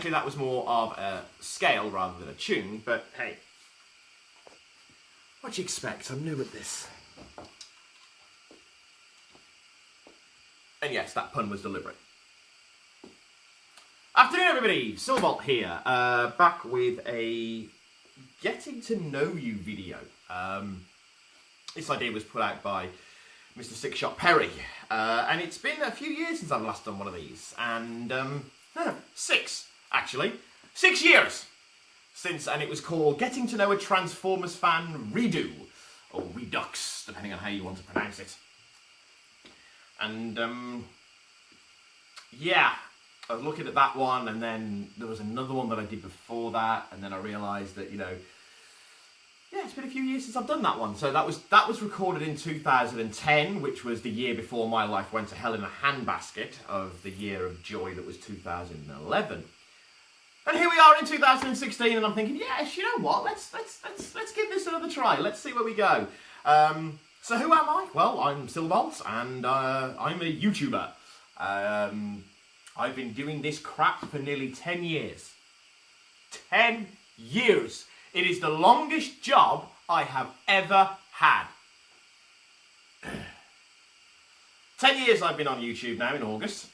technically that was more of a scale rather than a tune, but hey, what do you expect? I'm new at this. And yes, that pun was deliberate. Afternoon, everybody. Silverbolt here, back with a getting to know you video. This idea was put out by Mr. Sixshot Perry, and it's been a few years since I've last done one of these, and 6 actually, 6 years since, and it was called Getting to Know a Transformers Fan Redo, or Redux, depending on how you want to pronounce it. And yeah, I was looking at that one, and then there was another one that I did before that, and then I realised that, you know, yeah, it's been a few years since I've done that one. So that was recorded in 2010, which was the year before my life went to hell in a handbasket of the year of joy that was 2011. And here we are in 2016, and I'm thinking, yes, you know what? Let's give this another try. Let's see where we go. So who am I? Well, I'm Silverbolt, and I'm a YouTuber. I've been doing this crap for nearly 10 years. 10 years! It is the longest job I have ever had. 10 years I've been on YouTube now in August.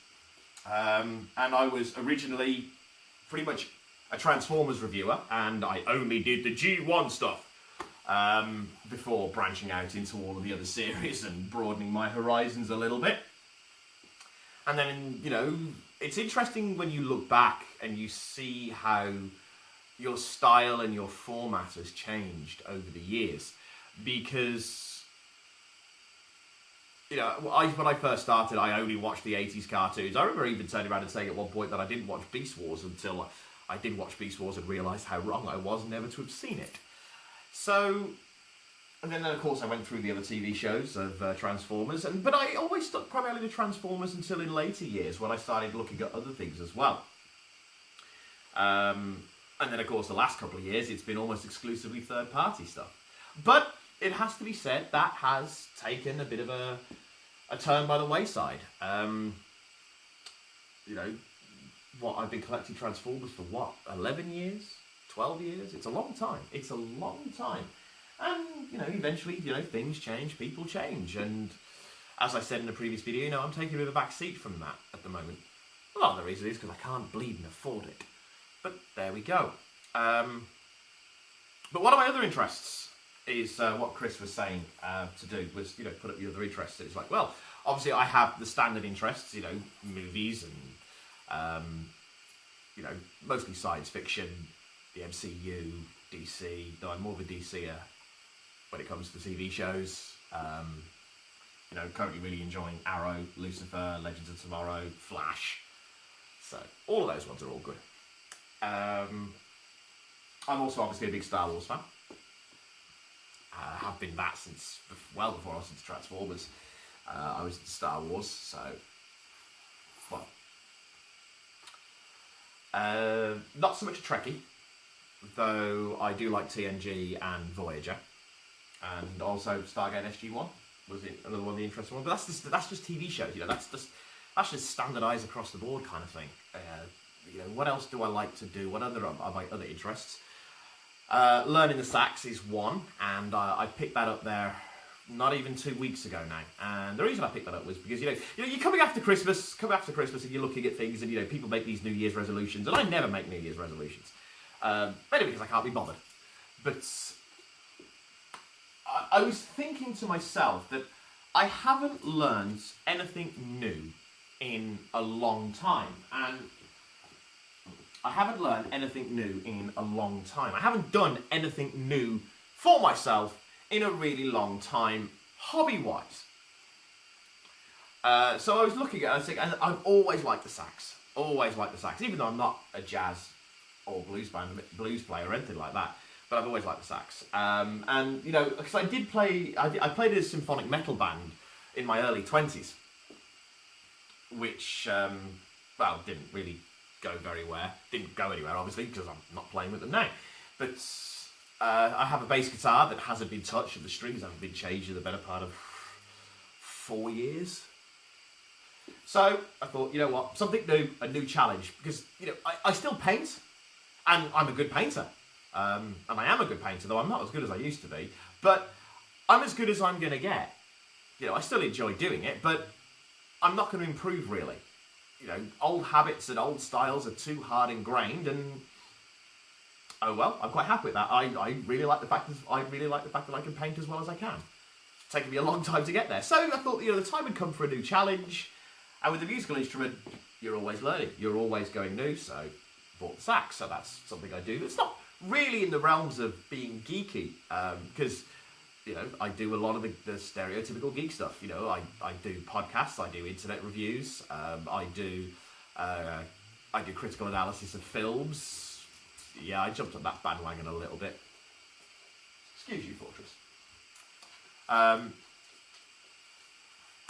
And I was originally pretty much a Transformers reviewer, and I only did the G1 stuff. Before branching out into all of the other series and broadening my horizons a little bit. And then, you know, it's interesting when you look back and you see how your style and your format has changed over the years. Because, you know, when I first started, I only watched the 80s cartoons. I remember even turning around and saying at one point that I didn't watch Beast Wars until I did watch Beast Wars and realised how wrong I was never to have seen it. So, and then of course I went through the other TV shows of Transformers, but I always stuck primarily to Transformers until in later years when I started looking at other things as well. And then of course the last couple of years it's been almost exclusively third-party stuff. But it has to be said, that has taken a bit of a turn by the wayside. You know, what, I've been collecting Transformers for what, 11 years? 12 years? It's a long time. It's a long time. And, you know, eventually, you know, things change, people change. And as I said in the previous video, you know, I'm taking a bit of a back seat from that at the moment. A lot of the reason is because I can't bleed and afford it. But there we go. But one of my other interests is what Chris was saying to do was, you know, put up your other interests. It's like, well, obviously I have the standard interests, you know, movies and, you know, mostly science fiction, the MCU, DC, though I'm more of a DCer when it comes to TV shows. You know, currently really enjoying Arrow, Lucifer, Legends of Tomorrow, Flash. So, all of those ones are all good. I'm also obviously a big Star Wars fan. I have been that since, well before I was into Transformers. I was into Star Wars, so, well. Not so much a Trekkie, though I do like TNG and Voyager, and also Stargate SG-1 was another one of the interesting ones. But that's just TV shows, you know. That's just standardised across the board kind of thing. You know, what else do I like to do? What other are my other interests? Learning the sax is one, and I picked that up there not even 2 weeks ago now. And the reason I picked that up was because, you know, you're coming after Christmas, and you're looking at things, and, you know, people make these New Year's resolutions, and I never make New Year's resolutions. Mainly because I can't be bothered. But I was thinking to myself that I haven't learned anything new in a long time. And I haven't learned anything new in a long time. I haven't done anything new for myself in a really long time, hobby-wise. So I was looking at it, I was thinking, and I've always liked the sax. Always liked the sax, even though I'm not a jazz or blues player or anything like that. But I've always liked the sax. And, you know, because I played in a symphonic metal band in my early 20s, which, well, didn't really go very well. Didn't go anywhere, obviously, because I'm not playing with them now. But I have a bass guitar that hasn't been touched, and the strings haven't been changed in the better part of 4 years. So I thought, you know what, something new, a new challenge, because I still paint, and I'm a good painter, and I am a good painter, though I'm not as good as I used to be. But I'm as good as I'm going to get. I still enjoy doing it, but I'm not going to improve really. Old habits and old styles are too hard ingrained, and oh well, I'm quite happy with that. I really like the fact that I can paint as well as I can. It's taken me a long time to get there. So I thought, the time had come for a new challenge. And with a musical instrument, you're always learning. You're always going new. So I bought the sax. So that's something I do. It's not really in the realms of being geeky, because I do a lot of the stereotypical geek stuff. I do podcasts. I do internet reviews. I do critical analysis of films. Yeah, I jumped on that bandwagon a little bit. Excuse you, Fortress.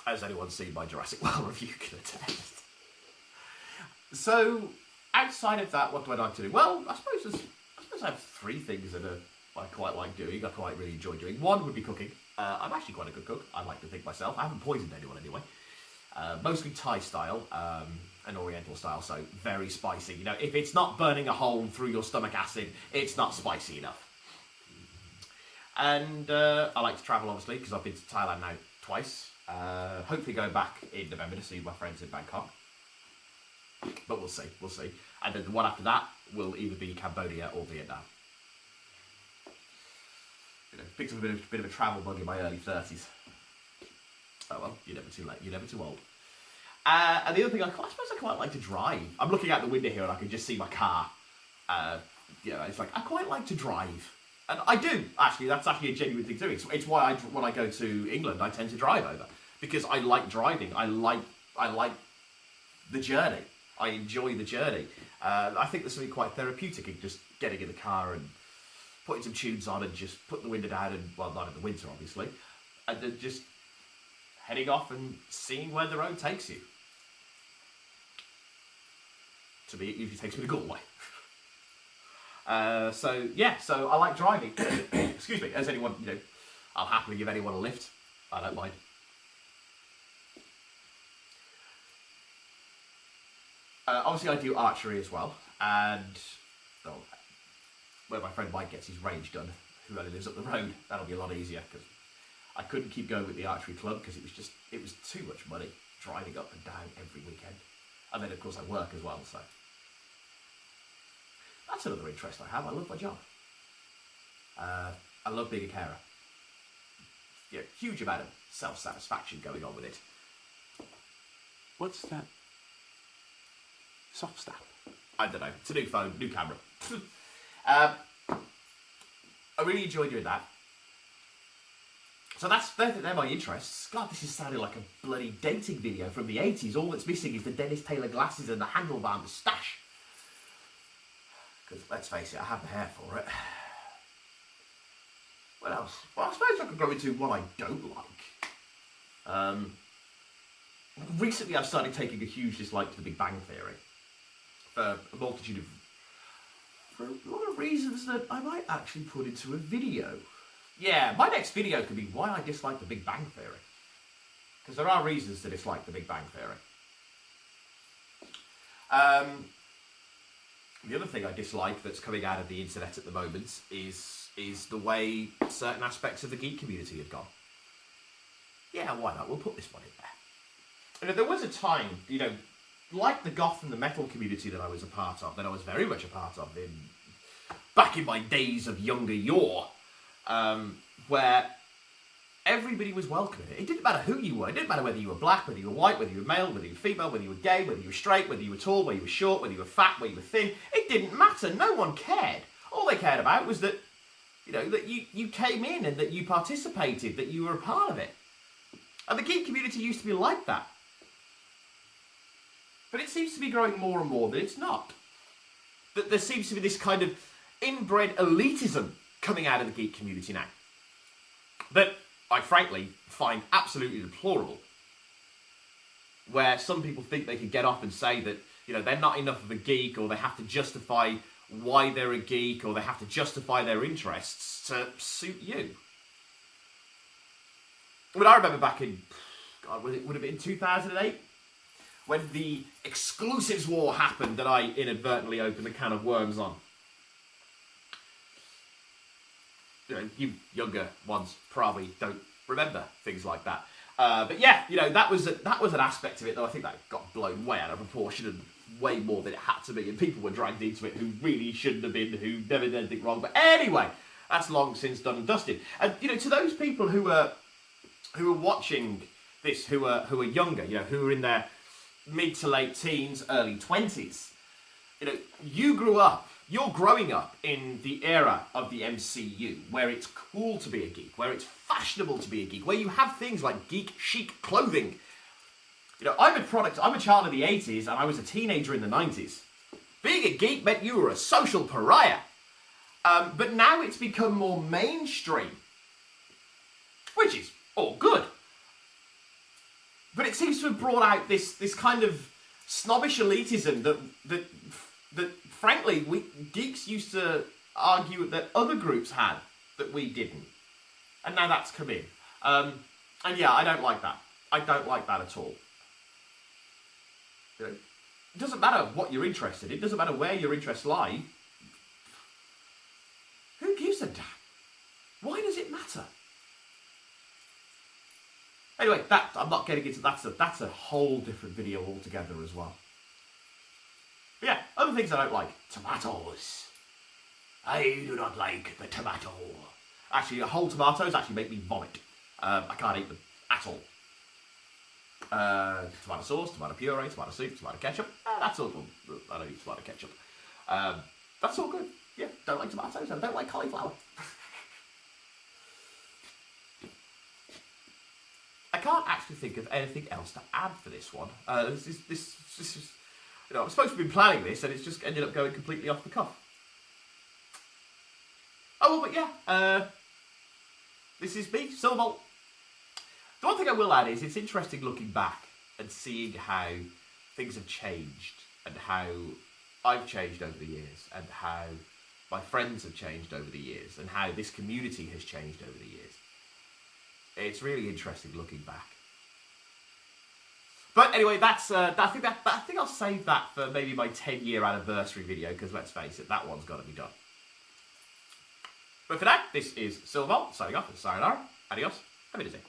As anyone seen my Jurassic World review can attest. So, outside of that, what do I like to do? Well, I suppose I have three things that I quite like doing. I quite really enjoy doing. One would be cooking. I'm actually quite a good cook. I like to think myself. I haven't poisoned anyone anyway. Mostly Thai style, and Oriental style, so very spicy. If it's not burning a hole through your stomach acid, it's not spicy enough. And I like to travel, obviously, because I've been to Thailand now twice. Hopefully going back in November to see my friends in Bangkok. But we'll see. And then the one after that will either be Cambodia or Vietnam. Picked up a bit of a travel bug in my early 30s. Oh well, you're never too late, you're never too old. And the other thing, I suppose I quite like to drive. I'm looking out the window here and I can just see my car. It's like, I quite like to drive. And I do, actually. That's actually a genuine thing too. It's why when I go to England, I tend to drive over. Because I like driving. I like the journey. I enjoy the journey. I think there's something quite therapeutic in just getting in the car and putting some tunes on and just putting the window down and, well, not in the winter, obviously. And then just heading off and seeing where the road takes you. To me, it usually takes me to Galway. So I like driving. Excuse me, as anyone, I'll happily give anyone a lift. I don't mind. Obviously I do archery as well, and where my friend Mike gets his range done, who only lives up the road, that'll be a lot easier, because I couldn't keep going with the archery club, because it was too much money, driving up and down every weekend. And then of course I work as well, so. That's another interest I have. I love my job. I love being a carer. Huge amount of self-satisfaction going on with it. What's that? Soft snap. I don't know. It's a new phone, new camera. I really enjoy doing that. So they're my interests. God, this is sounding like a bloody dating video from the 80s. All that's missing is the Dennis Taylor glasses and the handlebar moustache. Because, let's face it, I have the hair for it. What else? Well, I suppose I could go into what I don't like. Recently I've started taking a huge dislike to the Big Bang Theory. For a multitude of... For a lot of reasons that I might actually put into a video. Yeah, my next video could be why I dislike the Big Bang Theory. Because there are reasons to dislike the Big Bang Theory. The other thing I dislike that's coming out of the internet at the moment is the way certain aspects of the geek community have gone. Yeah, why not? We'll put this one in there. There was a time, like the goth and the metal community that I was a part of, that I was very much a part of back in my days of younger yore, where everybody was welcome in it. It didn't matter who you were. It didn't matter whether you were black, whether you were white, whether you were male, whether you were female, whether you were gay, whether you were straight, whether you were tall, whether you were short, whether you were fat, whether you were thin. It didn't matter. No one cared. All they cared about was that, that you came in and that you participated, that you were a part of it. And the geek community used to be like that. But it seems to be growing more and more that it's not. That there seems to be this kind of inbred elitism coming out of the geek community now. That I frankly find absolutely deplorable. Where some people think they can get off and say that, they're not enough of a geek, or they have to justify why they're a geek, or they have to justify their interests to suit you. I remember back in, God, would it have been 2008? when the exclusives war happened that I inadvertently opened a can of worms on. You know, you younger ones probably don't remember things like that. But yeah, you know, that was an aspect of it that I think that got blown way out of proportion and way more than it had to be, and people were dragged into it who really shouldn't have been, who never did anything wrong. But anyway, that's long since done and dusted. And you know, to those people who are watching this, who are younger, you know, who are in their mid to late teens, early 20s, you know, you're growing up in the era of the MCU, where it's cool to be a geek, where it's fashionable to be a geek, where you have things like geek chic clothing. You know, I'm a child of the 80s, and I was a teenager in the 90s. Being a geek meant you were a social pariah. But now it's become more mainstream, which is all good. But it seems to have brought out this kind of snobbish elitism that frankly, geeks used to argue that other groups had that we didn't. And now that's come in. And yeah, I don't like that. I don't like that at all. You know, it doesn't matter what you're interested in. It doesn't matter where your interests lie. Who gives a damn? Why does it matter? Anyway, I'm not getting into that's a whole different video altogether as well. But yeah, other things I don't like. Tomatoes. I do not like the tomato. Actually, whole tomatoes actually make me vomit. I can't eat them at all. Tomato sauce, tomato puree, tomato soup, tomato ketchup. That's all good. I don't eat tomato ketchup. That's all good. Yeah, don't like tomatoes and don't like cauliflower. I can't actually think of anything else to add for this one. This is, you know, I'm supposed to be planning this, and it's just ended up going completely off the cuff. Oh, well, but yeah, this is me, Silverbolt. The one thing I will add is it's interesting looking back and seeing how things have changed, and how I've changed over the years, and how my friends have changed over the years, and how this community has changed over the years. It's really interesting looking back. But anyway, I think I'll save that for maybe my 10-year anniversary video, because let's face it, that one's got to be done. But for now, this is Silverbolt signing off. Sayonara, adios, have a good day.